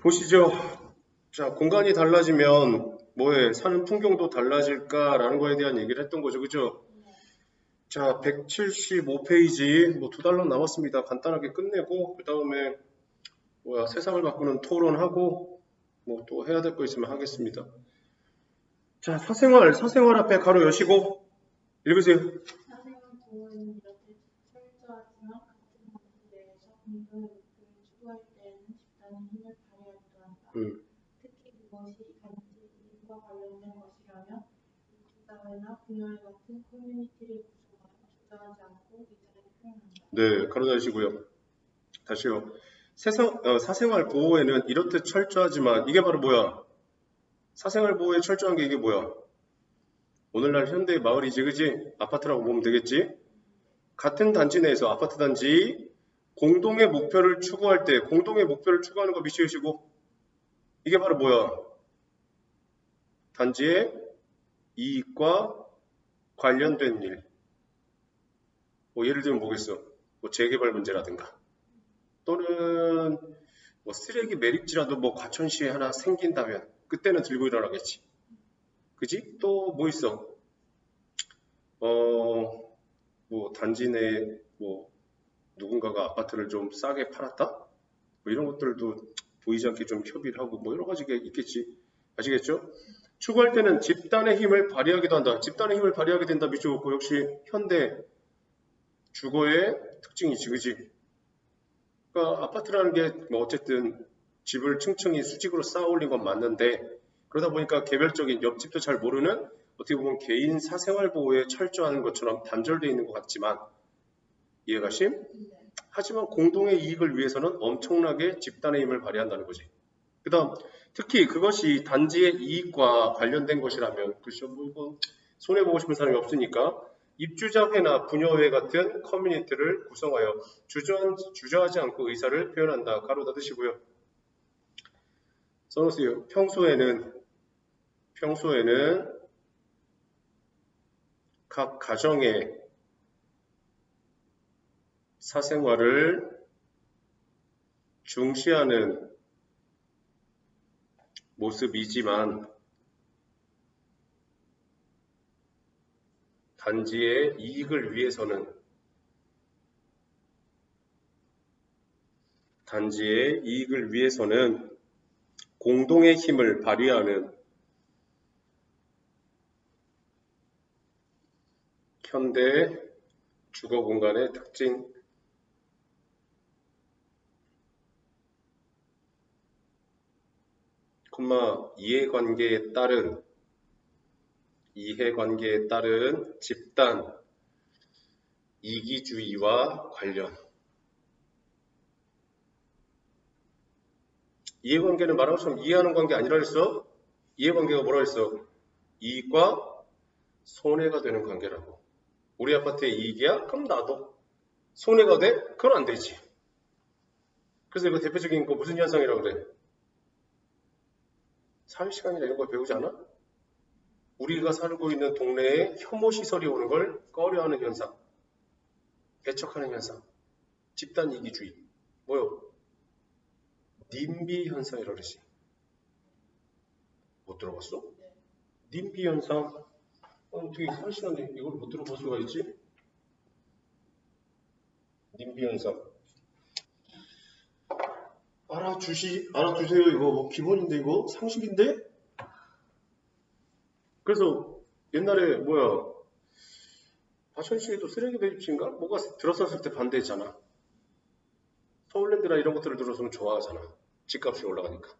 보시죠. 자, 공간이 달라지면 뭐에 사는 풍경도 달라질까라는 거에 대한 얘기를 했던 거죠. 그죠? 자, 175페이지 뭐 2달러 남았습니다. 간단하게 끝내고 그 다음에 세상을 바꾸는 토론하고 뭐 또 해야 될 거 있으면 하겠습니다. 자, 사생활 앞에 가로 여시고 읽으세요. 사생활 보호는 이렇게 철저하지만 같은 범주 내에서 공동의 목표를 추구할 때에는 집단의 힘을 발휘하기도 한다. 특히 그것이 단지 이익과 관련된 것이라면 이웃사회나 분야와 같은 커뮤니티를 구성하여 주저하지 않고 의사를 표현한다. 네, 가로 다시고요. 다시요. 사생활 보호에는 이렇듯 철저하지만 이게 바로 뭐야? 사생활 보호에 철저한 게 이게 뭐야? 오늘날 현대의 마을이지, 그지? 아파트라고 보면 되겠지? 같은 단지 내에서 아파트 단지 공동의 목표를 추구할 때 공동의 목표를 추구하는 거 미치시고 이게 바로 뭐야? 단지의 이익과 관련된 일. 뭐 예를 들면 뭐겠어? 뭐 재개발 문제라든가 또는 뭐 쓰레기 매립지라도 뭐 과천시에 하나 생긴다면 그때는 들고 일어나겠지. 그지? 또 뭐 있어? 뭐 단지 내에 뭐 누군가가 아파트를 좀 싸게 팔았다? 뭐 이런 것들도 보이지 않게 좀 협의를 하고 뭐 여러 가지가 있겠지. 아시겠죠? 추구할 때는 집단의 힘을 발휘하기도 한다. 집단의 힘을 발휘하게 된다. 밑줄 긋고 역시 현대 주거의 특징이지, 그지? 그러니까 아파트라는 게 뭐 어쨌든 집을 층층이 수직으로 쌓아 올린 건 맞는데 그러다 보니까 개별적인 옆집도 잘 모르는 어떻게 보면 개인 사생활 보호에 철저한 것처럼 단절되어 있는 것 같지만 이해가심? 하지만 공동의 이익을 위해서는 엄청나게 집단의 힘을 발휘한다는 거지. 그 다음 특히 그것이 단지의 이익과 관련된 것이라면 그렇죠. 뭐 이거 손해보고 싶은 사람이 없으니까 입주자회나 분여회 같은 커뮤니티를 구성하여 주저하지 않고 의사를 표현한다. 가로 닫으시고요. 써놓으세요. 평소에는 각 가정의 사생활을 중시하는 모습이지만 단지의 이익을 위해서는 공동의 힘을 발휘하는 현대 주거 공간의 특징, 이해관계에 따른 집단 이기주의와 관련. 이해관계는 말한 것처럼 이해하는 관계 아니라 했어? 이해관계가 뭐라 했어? 이익과 손해가 되는 관계라고. 우리 아파트의 이익이야? 그럼 나도. 손해가 돼? 그건 안 되지. 그래서 이거 대표적인 거 무슨 현상이라고 그래? 사회시간이나 이런 걸 배우지 않아? 우리가 살고 있는 동네에 혐오시설이 오는 걸 꺼려하는 현상. 배척하는 현상. 집단 이기주의. 뭐요? 님비 현상이라고 그러지. 못 들어봤어? 님비 현상. 어떻게 사회시간에 이걸 못 들어볼 수가 있지? 님비 현상. 알아주세요. 이거 뭐 기본인데 이거 상식인데? 그래서 옛날에 과천시에도 쓰레기 매립지인가? 뭐가 들어섰을 때 반대했잖아. 서울랜드나 이런 것들을 들어서면 좋아하잖아. 집값이 올라가니까.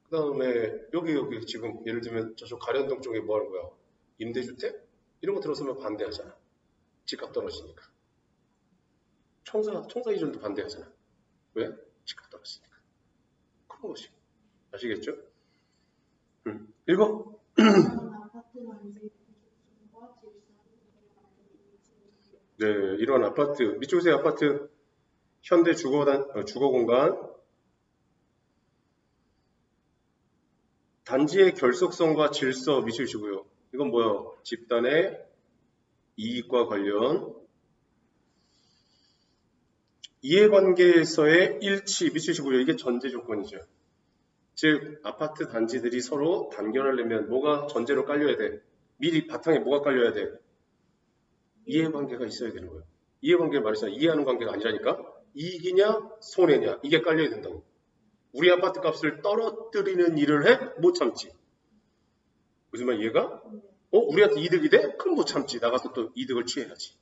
그 다음에 여기 지금 예를 들면 저쪽 가련동 쪽에 뭐 하는 거야? 임대주택? 이런 거 들어서면 반대하잖아. 집값 떨어지니까. 청사 이전도 반대하잖아. 왜? 집값 떨어지니까. 그런 것이. 아시겠죠? 읽어. 네, 이런 아파트, 밑줄세 아파트, 현대 주거 공간, 단지의 결속성과 질서 미치시고요. 이건 뭐야? 집단의 이익과 관련, 이해관계에서의 일치 미치시고요. 이게 전제 조건이죠. 즉 아파트 단지들이 서로 단결하려면 뭐가 전제로 깔려야 돼? 미리 바탕에 뭐가 깔려야 돼? 이해관계가 있어야 되는 거예요. 이해관계를 말했잖아. 이해하는 관계가 아니라니까. 이익이냐 손해냐 이게 깔려야 된다고. 우리 아파트 값을 떨어뜨리는 일을 해? 못 참지. 무슨 말 이해가? 우리한테 이득이 돼? 그럼 못 참지. 나가서 또 이득을 취해야지.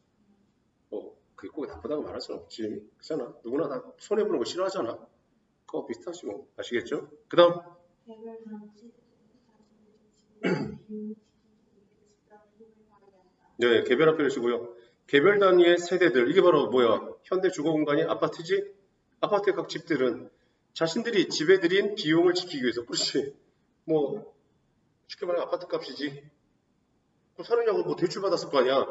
그게 꼭 나쁘다고 말할 수는 없지. 그렇잖아. 누구나 다 손해보는 거 싫어하잖아. 그거 비슷하지 뭐. 아시겠죠? 그 다음 개별 단지 자신의 비용 집단의 힘을 발휘한다. 네, 개별 학교를 쓰고요. 개별 단위의 세대들 이게 바로 뭐야? 현대 주거공간이 아파트지? 아파트의 각 집들은 자신들이 집에 들인 비용을 지키기 위해서 그렇지. 뭐 쉽게 말하면 아파트 값이지. 사느냐고 뭐 대출 받았을 거 아니야.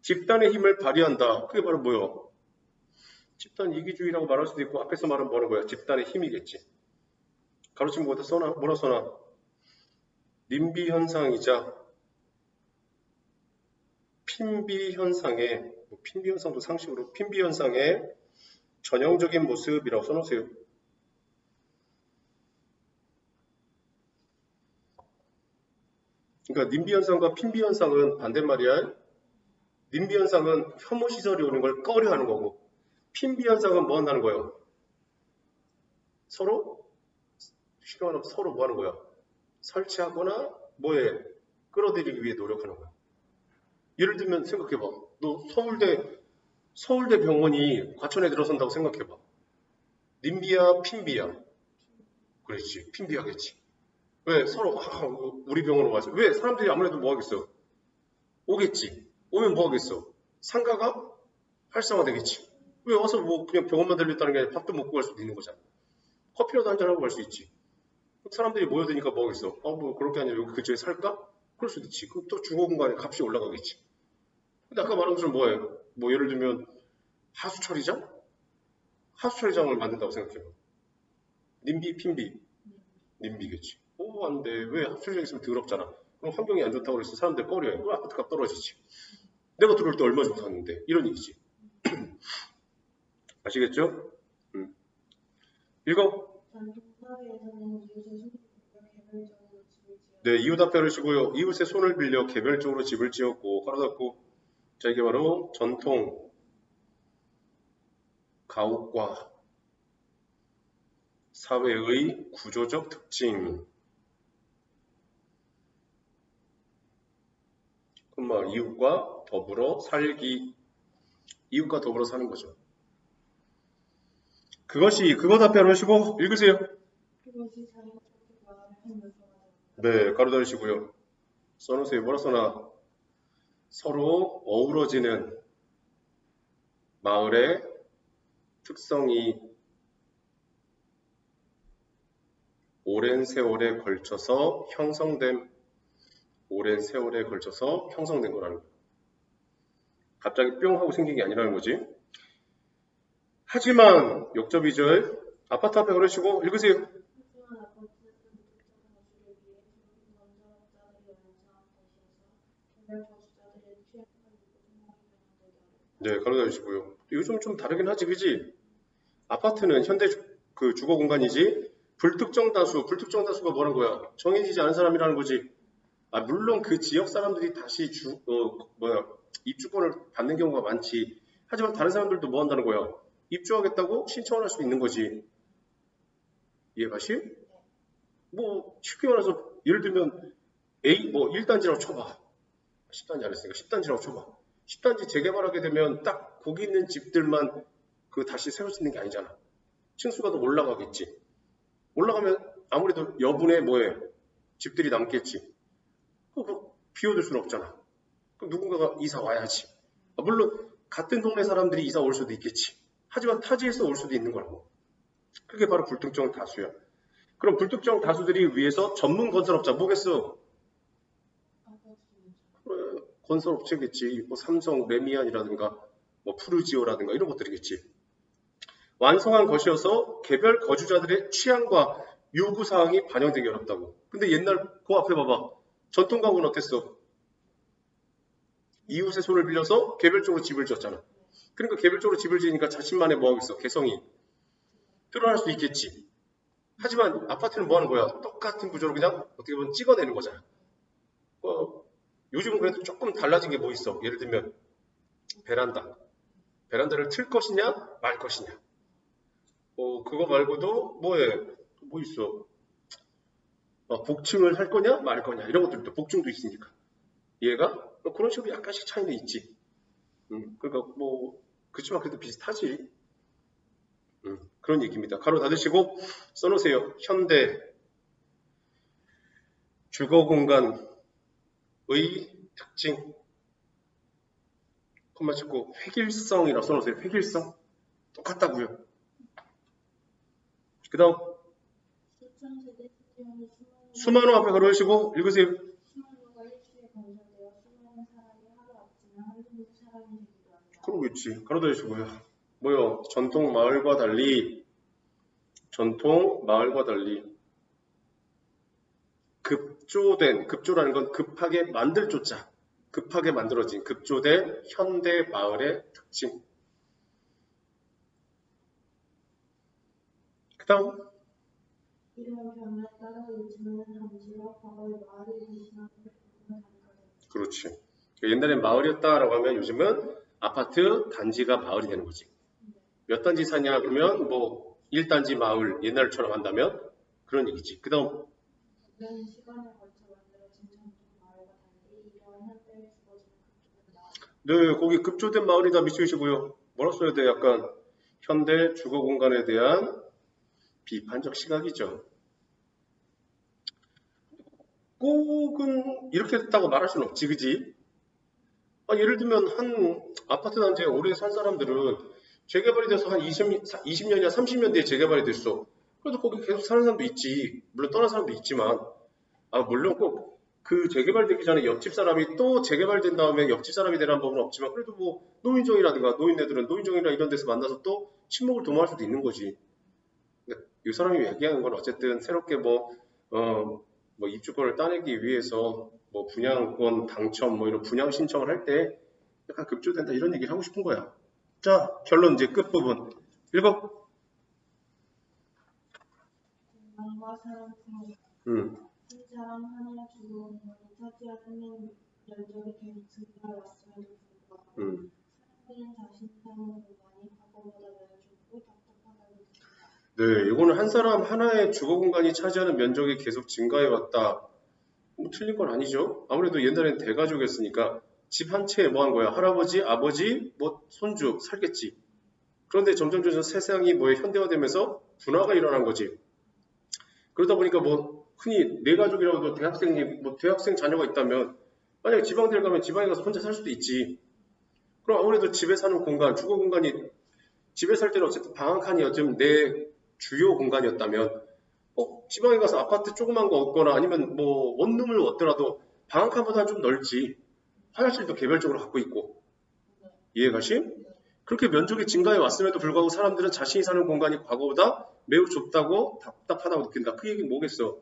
집단의 힘을 발휘한다. 그게 바로 뭐야? 집단 이기주의라고 말할 수도 있고 앞에서 말은 뭐라는 거야? 집단의 힘이겠지. 가로치면 뭐다 써놔? 뭐라 써놔? 님비 현상이자 핀비 현상의 핀비 현상도 상식으로 핀비 현상의 전형적인 모습이라고 써놓으세요. 그러니까 님비 현상과 핀비 현상은 반대말이야. 님비 현상은 혐오 시설이 오는 걸 꺼려하는 거고, 핀비 현상은 뭐 한다는 거예요? 서로 쉽게 말하면 서로 뭐 하는 거야? 설치하거나 뭐에 끌어들이기 위해 노력하는 거야. 예를 들면 생각해봐. 너 서울대 병원이 과천에 들어선다고 생각해봐. 님비야 핀비야? 그렇지. 핀비야겠지. 왜? 서로 우리 병원으로 와서. 왜? 사람들이 아무래도 뭐 하겠어? 오겠지. 오면 뭐 하겠어? 상가가 활성화되겠지. 왜 와서 뭐 그냥 병원만 들렸다는 게 아니라 밥도 먹고 갈 수도 있는 거잖아. 커피라도 한잔하고 갈 수 있지. 사람들이 모여드니까 뭐 하겠어? 뭐 그럴 게 아니라 여기 근처에 살까? 그럴 수도 있지. 그럼 또 주거공간의 값이 올라가겠지. 근데 아까 말한 것처럼 뭐예요? 뭐 예를 들면 하수처리장? 하수처리장을 만든다고 생각해봐. 님비, 핀비? 님비겠지. 안 돼. 왜 하수처리장 있으면 더럽잖아. 그럼 환경이 안 좋다고 그래서 사람들 꺼려해. 그럼 아파트 값 떨어지지. 내가 들어올 때 얼마 주고 샀는데. 이런 얘기지. 아시겠죠? 읽어. 전통사회에서는 이웃의 손을 빌려 개별적으로 집을 지어 네, 이웃 앞에 하시고요. 이웃의 손을 빌려 개별적으로 집을 지었고, 가로 닫고. 자, 이게 바로 전통 가옥과 사회의 구조적 특징. 그럼 이웃과 더불어 살기. 이웃과 더불어 사는 거죠. 그것 앞에 하시고 읽으세요. 그것이 자연스럽게 마을을 한 요소가 됩니다. 네, 가로 닫으시고요. 써놓으세요. 뭐라 써놔? 서로 어우러지는 마을의 특성이 오랜 세월에 걸쳐서 형성된 거라는 거예요. 갑자기 뿅 하고 생긴 게 아니라는 거지. 하지만 역접 2절 아파트 앞에 걸으시고 읽으세요. 하지만 아파트는 특정 거주를 위해 건설업자들이 완성한 것이어서 개별 거주자들의 취약한 요구 생활이 변형되기 어렵다. 네, 가로 닫으시고요. 요즘 좀 다르긴 하지, 그지? 아파트는 현대 주거 공간이지. 불특정 다수가 뭐라는 거야? 정해지지 않은 사람이라는 거지. 물론 그 지역 사람들이 다시 입주권을 받는 경우가 많지. 하지만 다른 사람들도 뭐 한다는 거야? 입주하겠다고 신청을 할 수 있는 거지. 이해가시? 뭐 쉽게 말해서 예를 들면 A 1단지라고 쳐봐. 10단지 안 했으니까 10단지라고 쳐봐. 10단지 재개발하게 되면 딱 거기 있는 집들만 다시 세울 수 있는 게 아니잖아. 층수가 더 올라가겠지. 올라가면 아무래도 여분의 집들이 남겠지. 비워둘 수는 없잖아. 그럼 누군가가 이사 와야지. 물론 같은 동네 사람들이 이사 올 수도 있겠지. 하지만 타지에서 올 수도 있는 거라고. 그게 바로 불특정 다수야. 그럼 불특정 다수들이 위해서 전문 건설업자 뭐겠어? 그래, 건설업체겠지. 삼성, 레미안이라든가 푸르지오라든가 이런 것들이겠지. 완성한 것이어서 개별 거주자들의 취향과 요구사항이 반영되기 어렵다고. 근데 옛날 그 앞에 봐봐. 전통가옥은 어땠어? 이웃의 손을 빌려서 개별적으로 집을 지었잖아. 그러니까 개별적으로 집을 지으니까 자신만의 뭐하겠어? 개성이 드러날 수 있겠지. 하지만 아파트는 뭐 하는 거야? 똑같은 구조로 그냥 어떻게 보면 찍어내는 거잖아. 요즘은 그래도 조금 달라진 게 뭐 있어? 예를 들면 베란다. 베란다를 틀 것이냐 말 것이냐. 그거 말고도 뭐 있어? 복층을 할 거냐 말 거냐 이런 것들도 복층도 있으니까. 얘가 그런 식으로 약간씩 차이는 있지. 그러니까 그렇지만 그래도 비슷하지. 그런 얘기입니다. 가로 닫으시고 써놓으세요. 현대 주거 공간의 특징. 콤마 찍고 획일성이라고 써놓으세요. 획일성. 똑같다고요. 그 다음 수천세대 특징이 수만호 앞에 가로하시고 읽으세요. 수만호가 일주일에 건설되어 수많은 사람이 하루아침에 한국 사람이 되기도 한다. 그러고 있지. 가로 닫으시고요. 뭐요? 전통 마을과 달리 급조라는 건 급하게 만들 조자. 급하게 만들어진 급조된 현대 마을의 특징. 그 다음 이러한 변화에 따라 요즘은 단지와 과거의 마을이 대신하는 부분을 가능하다. 그렇지. 옛날엔 마을이었다라고 하면 요즘은 아파트 단지가 마을이 되는 거지. 몇 단지 사냐 그러면 1단지 마을 옛날처럼 한다면 그런 얘기지. 그 다음 오랜 시간에 걸쳐 만들어진 전통 마을과 달리 이러한 현대에 주어지는 급조된 마을. 네, 거기 급조된 마을이다 미치시고요. 뭐라 써야 돼? 약간 현대 주거 공간에 대한 비판적 시각이죠. 꼭은 이렇게 됐다고 말할 수는 없지, 그지? 예를 들면 한 아파트 단지에 오래 산 사람들은 재개발이 돼서 한 20년이나 30년 뒤에 재개발이 됐어. 그래도 거기 계속 사는 사람도 있지. 물론 떠난 사람도 있지만, 물론 꼭 그 재개발되기 전에 옆집 사람이 또 재개발된 다음에 옆집 사람이 되라는 법은 없지만, 그래도 노인정이라든가 노인네들은 노인정이나 이런 데서 만나서 또 친목을 도모할 수도 있는 거지. 그러니까 이 사람이 얘기하는 건 어쨌든 새롭게 입주권을 따내기 위해서 분양권 당첨 이런 분양 신청을 할 때 약간 급조된다 이런 얘기를 하고 싶은 거야. 자, 결론 이제 끝부분. 읽어. 공간과 사람 사이 한 사람 하나의 주거 공간이 차지하는 면적이 계속 증가해 왔음에도 불구하고 사람들은 자신이 사는 공간이 과거보다 매우 좁고 답답하다고 느낀다. 네, 이거는 한 사람 하나의 주거 공간이 차지하는 면적이 계속 증가해 왔다. 틀린 건 아니죠. 아무래도 옛날엔 대가족이었으니까 집 한 채에 뭐 한 거야? 할아버지, 아버지, 손주 살겠지. 그런데 점점 세상이 현대화되면서 분화가 일어난 거지. 그러다 보니까 흔히 내 가족이라고 해도 대학생 자녀가 있다면 만약에 지방들 가면 지방에 가서 혼자 살 수도 있지. 그럼 아무래도 집에 사는 공간, 주거 공간이 집에 살 때는 어쨌든 방 한 칸이 어쩌면 내 주요 공간이었다면 지방에 가서 아파트 조그만 거 얻거나 아니면 원룸을 얻더라도 방 한 칸보다 좀 넓지. 화장실도 개별적으로 갖고 있고. 이해가시? 그렇게 면적이 증가해 왔음에도 불구하고 사람들은 자신이 사는 공간이 과거보다 매우 좁다고 답답하다고 느낀다. 그 얘기는 뭐겠어?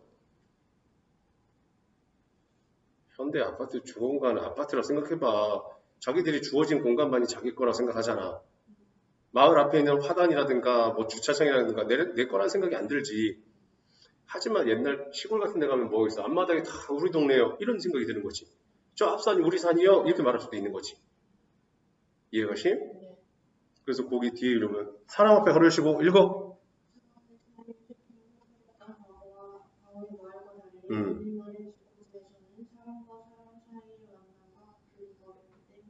현대 아파트 주거 공간은 아파트라 생각해봐. 자기들이 주어진 공간만이 자기 거라 생각하잖아. 마을 앞에 있는 화단이라든가 주차장이라든가 내 거라는 생각이 안 들지. 하지만 옛날 시골 같은 데 가면 뭐 있어? 앞마당이 다 우리 동네요. 이런 생각이 드는 거지. 저 앞산이 우리 산이요? 이렇게 말할 수도 있는 거지. 이해가시? 그래서 거기 뒤에 이러면 사람 앞에 가르치고 읽어.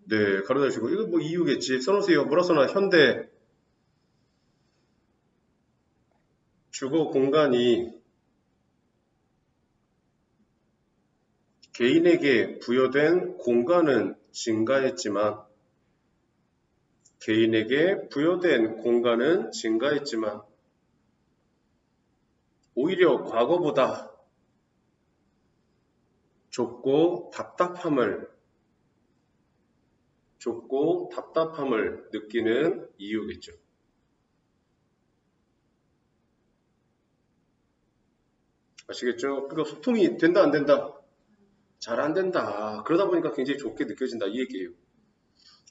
네, 가르치고 이거 이유겠지. 써놓으세요. 뭐라 써놔? 현대 주거 공간이 개인에게 부여된 공간은 증가했지만 오히려 과거보다 좁고 답답함을 느끼는 이유겠죠. 아시겠죠? 그러니까 소통이 된다 안 된다? 잘 안 된다. 그러다 보니까 굉장히 좋게 느껴진다 이 얘기예요.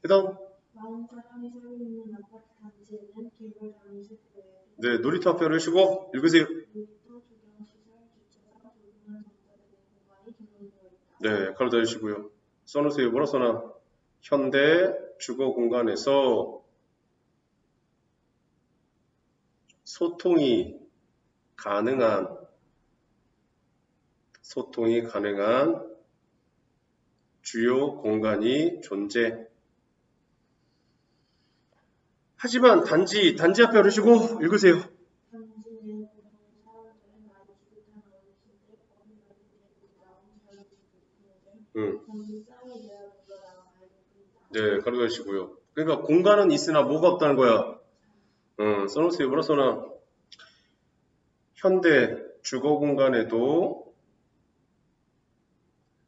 그 다음 많은 사람이 살고 있는 아파트 단지에는 개별 장실 외에 네, 놀이터 앞에 하시고 읽으세요. 놀이터, 네, 가르쳐 주시고요. 써놓으세요. 뭐라 써놔? 현대 주거 공간에서 소통이 가능한 주요 공간이 존재. 하지만 단지 앞에 어르시고 읽으세요. 단지는 보통 사람들은 아주 기득한 어르신들, 어린아이들, 나온 자유주의자들, 단지 쌍에 대한 물러나온 아이들뿐이다. 네, 가르쳐주시고요. 그러니까 공간은 있으나 뭐가 없다는 거야? 써놓으세요. 뭐라 써놔? 현대 주거 공간에도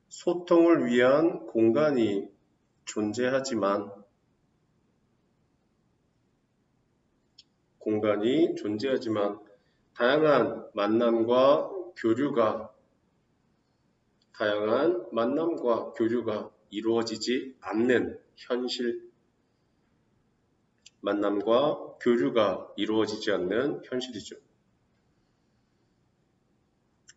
소통을 위한 공간이 존재하지만 다양한 만남과 교류가 이루어지지 않는 현실이죠.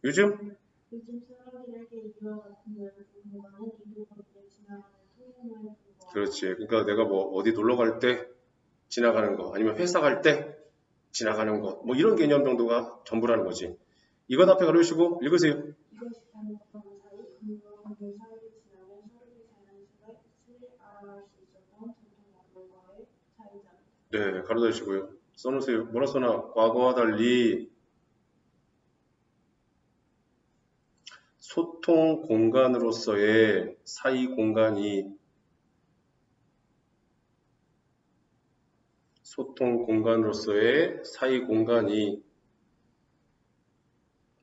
요즘 사람들에게 이와 같은 넓은 공간은 이동거리에 지나가는 통행로에 불과하다. 그렇지. 그러니까 내가 뭐 어디 놀러 갈 때 지나가는 거, 아니면 회사 갈 때 지나가는 거, 뭐 이런 개념 정도가 전부라는 거지. 이것 앞에 가르치고 읽으세요. 이것이 바로 건물 사이를 지나면 서로의 자연스레 알아갈 수 있었던 전통 건물과의 차이다. 네, 가르쳐 주시고요. 써놓으세요. 뭐라 써놔? 과거와 달리 소통 공간으로서의 사이 공간이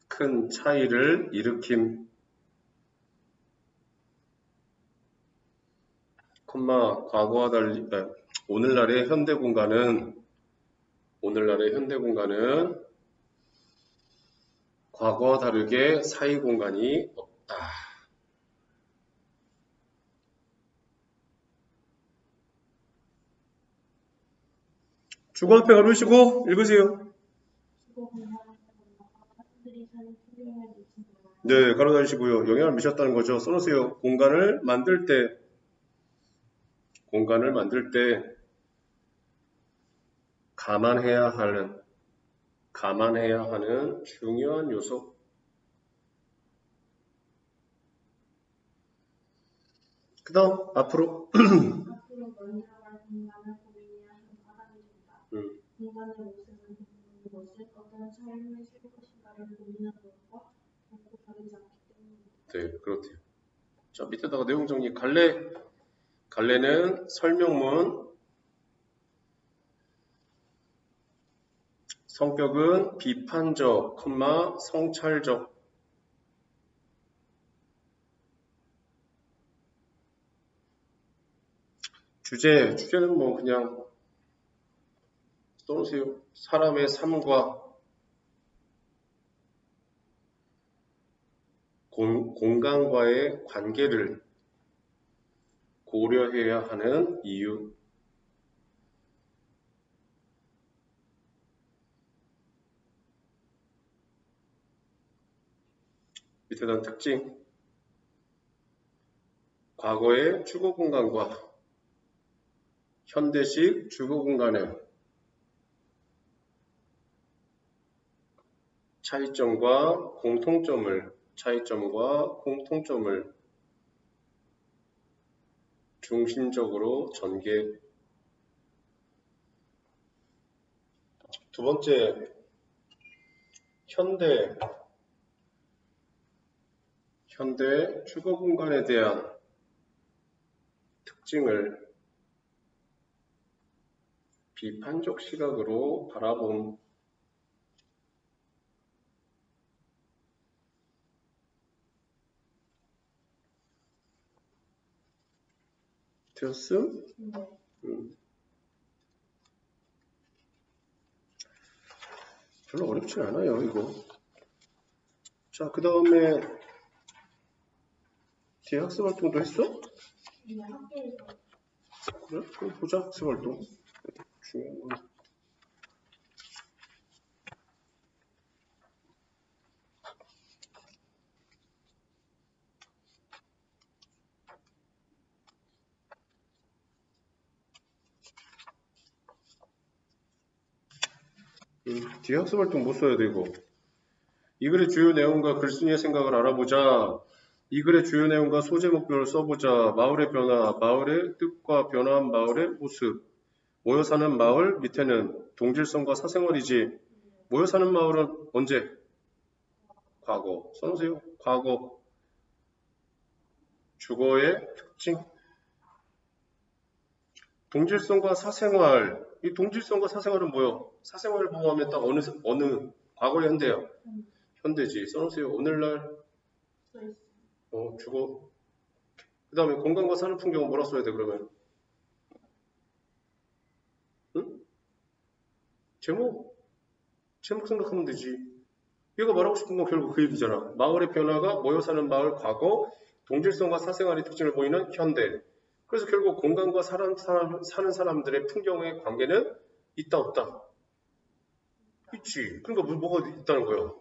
큰 차이를 일으킴. 과거와 달리 오늘날의 현대 공간은 과거와 다르게 사이 공간이 없다. 주거 앞에 가르치고 읽으세요. 네, 가르쳐 주시고요. 영향을 미쳤다는 거죠. 써놓으세요. 공간을 만들 때 감안해야 하는 중요한 요소. 그 다음 앞으로 멀리나갈 공간을 고민해야 하는 사람이 된다. 공간의 모습을 보는 것은 어떤 삶을 살 것인가를 고민하는 것과 결코 다르지 않기 때문이다. 네, 그렇대요. 자, 밑에다가 내용 정리. 갈래는 설명문, 성격은 비판적, 성찰적. 주제는 뭐 그냥 써놓으세요. 사람의 삶과 공간과의 관계를 고려해야 하는 이유. 밑에다 특징. 과거의 주거 공간과 현대식 주거 공간의 차이점과 공통점을 중심적으로 전개. 두 번째, 현대 주거 공간에 대한 특징을 비판적 시각으로 바라봄. 되었음? 별로 어렵지 않아요, 이거. 자, 그 다음에 뒤에 학습 활동도 했어? 네, 학교에서. 그래? 그럼 보자, 학습 활동. 중요한 건. 뒤에 학습활동 못 써야 되고. 이 글의 주요 내용과 글쓴이의 생각을 알아보자. 이 글의 주요 내용과 소재 목표를 써보자. 마을의 변화, 마을의 뜻과 변화한 마을의 모습. 모여 사는 마을 밑에는 동질성과 사생활이지. 모여 사는 마을은 언제? 과거. 써놓으세요. 과거. 주거의 특징. 동질성과 사생활. 이 동질성과 사생활은 뭐요? 사생활을 보호하면 딱 어느 과거의 현대야. 현대지. 써놓으세요. 오늘날 주거. 그 다음에 건강과 사는 풍경은 뭐라 써야 돼 그러면? 응? 제목 생각하면 되지. 얘가 말하고 싶은 건 결국 그 얘기잖아. 마을의 변화가 모여 사는 마을 과거, 동질성과 사생활의 특징을 보이는 현대. 그래서 결국 공간과 사는 사람들의 풍경의 관계는 있다 없다? 있지. 그러니까 뭐가 있다는 거야?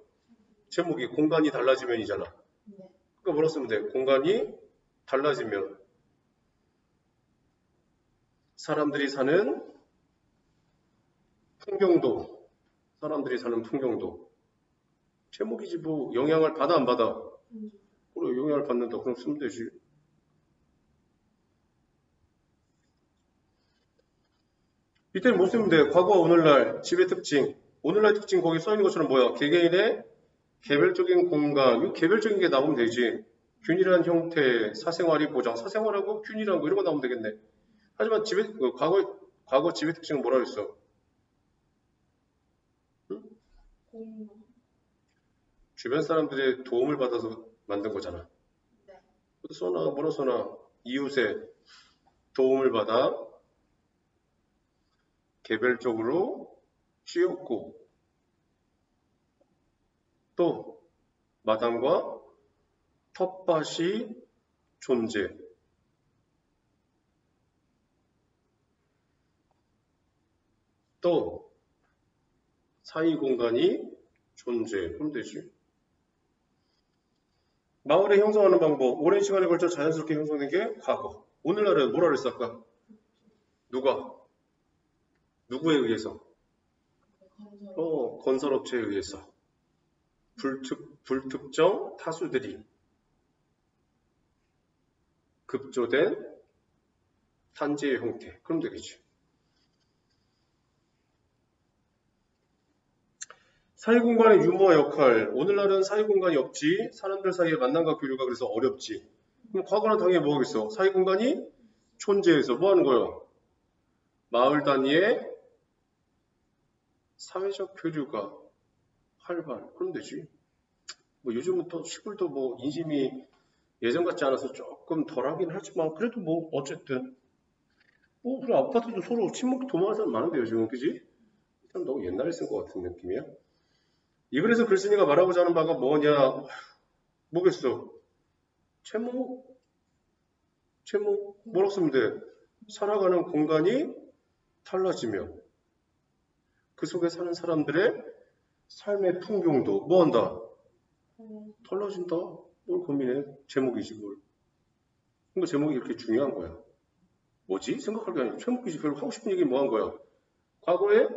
제목이 공간이 달라지면이잖아. 그러니까 뭐라 쓰면 돼? 공간이 달라지면 사람들이 사는 풍경도, 사람들이 사는 풍경도. 제목이지 뭐 영향을 받아 안 받아? 그래, 영향을 받는다. 그럼 쓰면 되지. 이때는 못 쓰면 돼. 과거와 오늘날, 집의 특징. 오늘날 특징 거기 써있는 것처럼 뭐야? 개개인의 개별적인 공간. 이 개별적인 게 나오면 되지. 균일한 형태, 사생활이 보장. 사생활하고 균일한 거 이런 거 나오면 되겠네. 하지만 과거 집의 특징은 뭐라 그랬어? 응? 주변 사람들의 도움을 받아서 만든 거잖아. 뭐라 써나? 이웃의 도움을 받아 개별적으로 씌웠고 또 마당과 텃밭이 존재. 또 사이 공간이 존재. 그럼 되지. 마을을 형성하는 방법. 오랜 시간에 걸쳐 자연스럽게 형성된 게 과거. 오늘날은 뭐라 그랬어 아까? 누구에 의해서? 건설업체에 의해서. 불특정 타수들이 급조된 단지의 형태. 그럼 되겠지. 사회공간의 유무와 역할. 오늘날은 사회공간이 없지. 사람들 사이의 만남과 교류가 그래서 어렵지. 그럼 과거는 당연히 뭐겠어? 사회공간이 존재해서 뭐 하는 거예요? 마을 단위의 사회적 교류가 활발. 그럼 되지. 뭐 요즘은 또 시골도 뭐 인심이 예전 같지 않아서 조금 덜하긴 하지만 그래도 뭐 어쨌든 그래 아파트도 서로 친목 도모하는 사람 많은데 요즘은 그지? 참 너무 옛날에 쓴 것 같은 느낌이야. 이 글에서 글쓴이가 말하고자 하는 바가 뭐냐? 뭐겠어? 제목 뭐라고 쓰면 돼? 살아가는 공간이 달라지며 그 속에 사는 사람들의 삶의 풍경도 뭐한다? 달라진다. 뭘 고민해? 제목이지 뭘. 그러니까 제목이 이렇게 중요한 거야. 뭐지? 생각할 게 아니고 제목이지. 별로 하고 싶은 얘기 뭐 한 거야? 과거의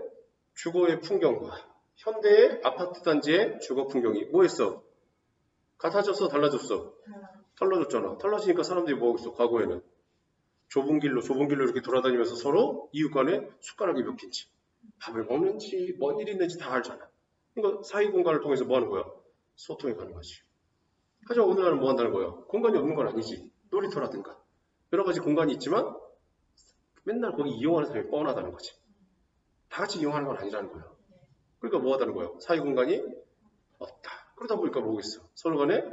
주거의 풍경과 현대의 아파트 단지의 주거 풍경이 뭐했어? 같아졌어? 달라졌어? 달라졌잖아. 달라지니까 사람들이 뭐 하겠어? 과거에는 좁은 길로 이렇게 돌아다니면서 서로 이웃 간에 숟가락이 몇 개인지 밥을 먹는지 뭔 일이 있는지 다 알잖아. 그러니까 사이 공간을 통해서 뭐 하는 거야? 소통이 가능하지. 하지만 오늘날은 뭐 한다는 거야? 공간이 없는 건 아니지. 놀이터라든가 여러 가지 공간이 있지만 맨날 거기 이용하는 사람이 뻔하다는 거지. 다 같이 이용하는 건 아니라는 거야. 그러니까 뭐 하다는 거야? 사이 공간이 없다. 그러다 보니까 뭐겠어? 서로 간에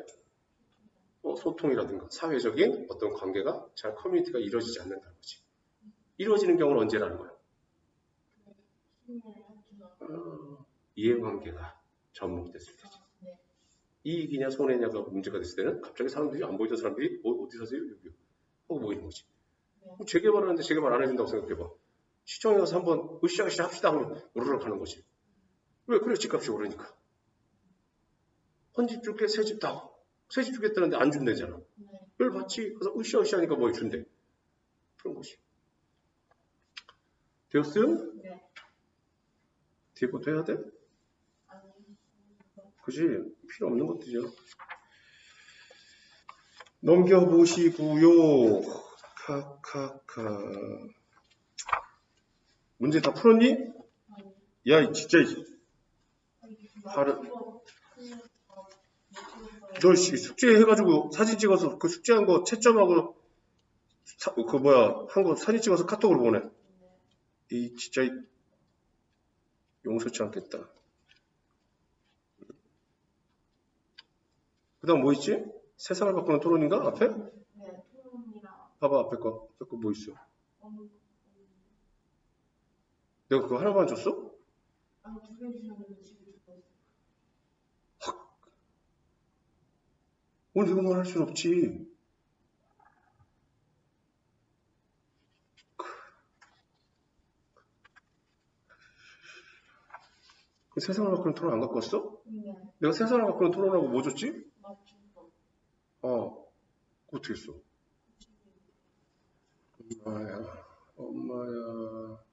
소통이라든가 사회적인 어떤 관계가 잘 커뮤니티가 이루어지지 않는다는 거지. 이루어지는 경우는 언제라는 거야? 이해관계가 접목됐을 때지. 이익이냐 손해냐가 문제가 됐을 때는 갑자기 사람들이 안 보이던 사람들이 어디 사세요? 여기 하고 모이는 거지. 재개발하는데 재개발 안 해준다고 생각해봐. 시청에 가서 한번 으쌰으쌰 합시다 하면 우르르 가는 거지. 왜? 그래 집값이 오르니까. 헌집 줄게 새집 다. 새집 주겠다는데 안 준대잖아. 열 받지. 그래서 으쌰으쌰 하니까 뭘 준대. 그런 거지. 되었음? 뒤에 것도 해야 돼? 아니, 그지? 필요 없는 것들이죠. 넘겨보시고요. 카카카. 문제 다 풀었니? 아니, 야, 진짜. 하루. 너 숙제 해가지고 사진 찍어서 그 숙제한 거 채점하고 한 거 사진 찍어서 카톡으로 보내. 이 진짜 용서치 않겠다. 그 다음 뭐 있지? 세상을 바꾸는 토론인가? 앞에? 네, 토론이랑 봐봐, 앞에 거 뭐 있어? 내가 그거 하나만 줬어? 아니, 2개 주셨는데 집에 두고 있어요. 오늘 이거만 할 순 없지. 그 세상을 바꾸는 토론 안 갖고 왔어? 네, 내가 세상을 바꾸는 토론하고 뭐 줬지? 맞춤법. 어떻게 했어? 엄마야.